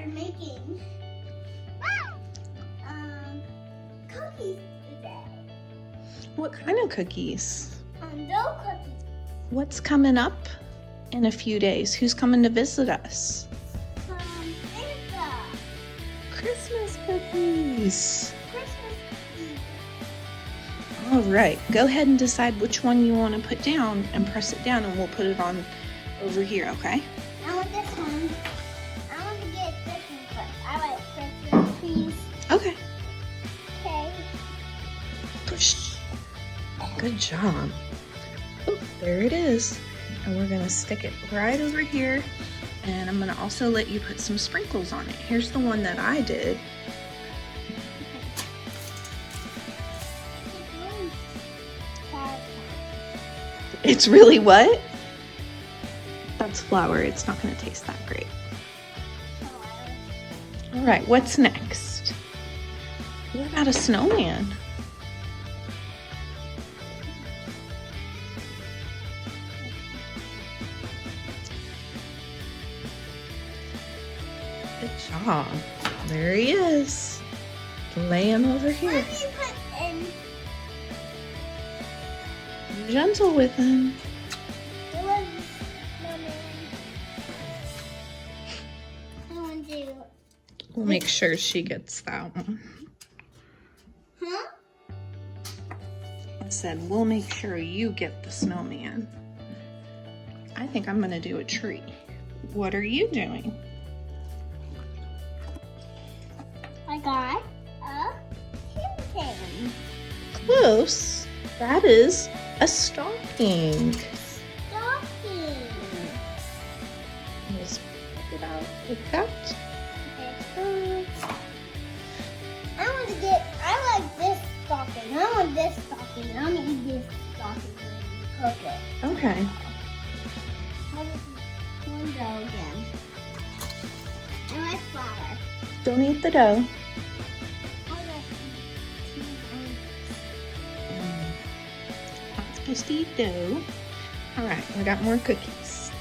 are making cookies today. What kind of cookies? Dough cookies. What's coming up in a few days? Who's coming to visit us? Santa. Christmas cookies. Christmas cookies. All right, go ahead and decide which one you want to put down and press it down, and we'll put it on over here, okay? I want this one. I want to get this one first. I like Christmas trees. Okay. Okay. Push. Good job. Oh, there it is. And we're gonna stick it right over here. And I'm gonna also let you put some sprinkles on it. Here's the one that I did. It's really what? That's flour. It's not gonna taste that great. All right, what's next? What about a snowman? Good job. There he is. Laying over here. Let me put in. Be gentle with him. It was I want to. We'll make sure she gets that one. Huh? I said, we'll make sure you get the snowman. I think I'm gonna do a tree. What are you doing? I got a pumpkin. Close. That is a stocking. Stocking. Let's pick it out like that. I like this stocking. I want this stocking. I'm gonna eat this stocking when you cook it. Okay. One dough again. I like flour. Don't eat the dough. Not supposed to eat dough. All right, we got more cookies.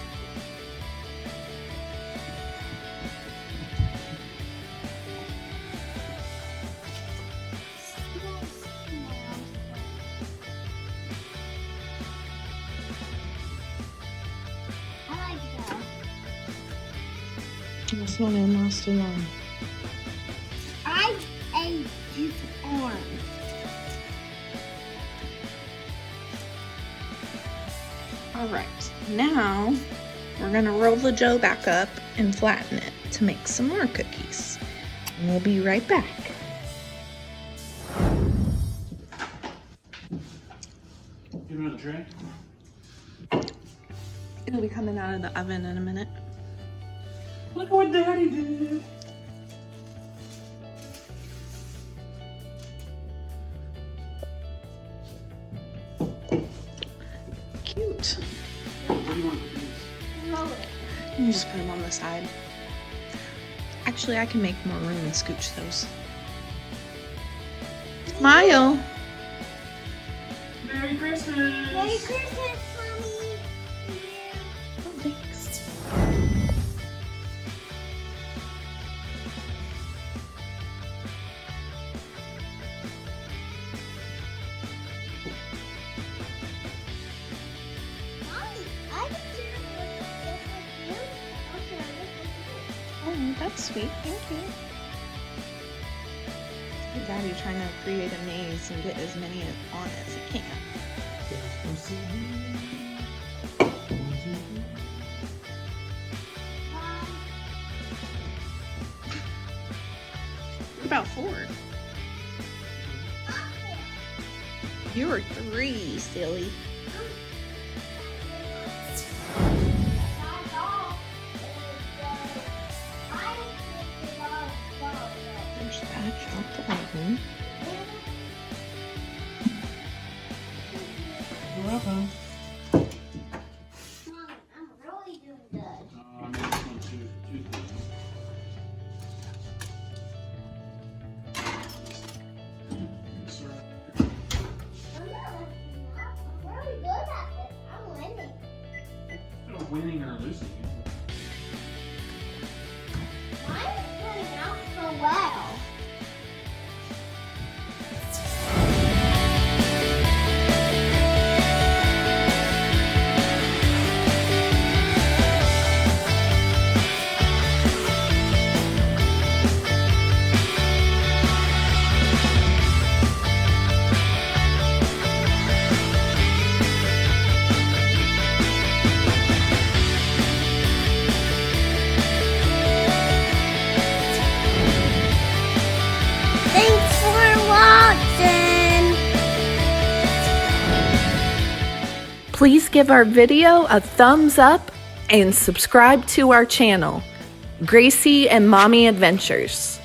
I like dough. This one lost a arm. I ate his arm. All right, now we're gonna roll the dough back up and flatten it to make some more cookies. And we'll be right back. Give me the tray. It'll be coming out of the oven in a minute. Look what Daddy did. Cute. Where do you want to put these? Roll it. You just put them on the side. Actually, I can make more room and scooch those. Smile. Merry Christmas. Merry Christmas, Mommy. Oh, thanks. Mommy, I can share this with you. I'll share this with Oh, that's sweet. Thank you. Daddy trying to create a maze and get as many on as he can. you. Mom, What about 4? You're 3, silly. There's that chocolate one. You're welcome. Mom, I'm really doing good. I made this one too. I'm really good at this. I'm winning. Winning or losing. Why is Please give our video a thumbs up and subscribe to our channel, Gracie and Mommy Adventures.